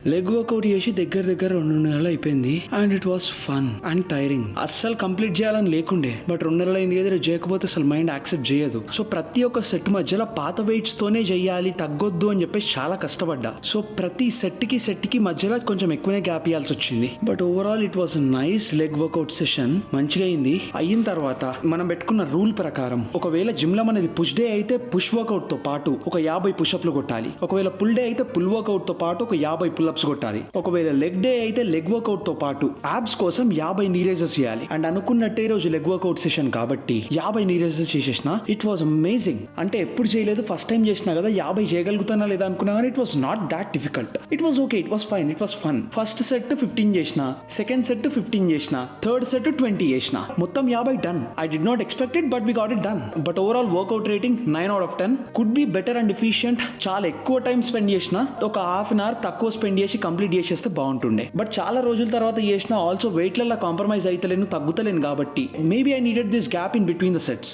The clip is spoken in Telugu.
లెగ్ వర్కౌట్ చేసి దగ్గర 2 నెలలు అయిపోయింది and it was fun and tiring. అస్సలు కంప్లీట్ చేయాలని లేకుండే, బట్ 2 నెలలు అయింది కదా, చేయకపోతే అసలు మైండ్ యాక్సెప్ట్ చేయదు. సో ప్రతి ఒక్క సెట్ మధ్యలో పాత వెయిట్స్ తోనే చెయ్యాలి, తగ్గొద్దు అని చెప్పేసి చాలా కష్టపడ్డా. సో ప్రతి సెట్ కి మధ్యలో కొంచెం ఎక్కువనే గ్యాప్ ఇవ్వాల్సి వచ్చింది. But overall it was nice leg work out session. మంచిగా అయింది. అయిన తర్వాత మనం పెట్టుకున్న రూల్ ప్రకారం ఒకవేళ జిమ్ లో మనది పుష్ డే అయితే పుష్ వర్కౌట్ తో పాటు ఒక 50 పుషప్లు కొట్టాలి. ఒకవేళ పుల్ డే అయితే పుల్ వర్కౌట్ తో పాటు ఒక 50 పుల్ అప్స్ కొట్టాలి. ఒకవేళ లెగ్ డే అయితే లెగ్ వర్కౌట్ తో పాటు యాబ్స్ కోసం 50 నీ రేజెస్ చేయాలి. అండ్ అనుకున్నట్టే రోజు లెగ్ వర్కౌట్ సెషన్ కాబట్టి 50 నీ రేజెస్ చేసేసిన. It was amazing. అంటే ఎప్పుడు చేయలేదు, ఫస్ట్ టైం చేసినా కదా, 50 చేయగలుగుతానా లేదా అనుకున్నా కానీ it was not that difficult. It was okay, it was fine, it was fun. First set 15 చేసిన, సెకండ్ సెట్ 15 చేసిన, థర్డ్ సెట్ 20 చేసిన, మొత్తం 50 done. I did not expect it, but we got it done. But overall workout rating 9/10. Could be better and efficient. చాలా ఎక్కువ టైం స్పెండ్ చేసిన, ఒక హాఫ్ అన్ అవర్ తక్కువ స్పెండ్ చేసి కంప్లీట్ చేసేస్తే బాగుంటుండే. బట్ చాలా రోజుల తర్వాత చేసిన, ఆల్సో వెయిట్లలో కాంప్రమైజ్ అయితలేను, తగ్గుతలేను కాబట్టి maybe I needed this gap in between the sets.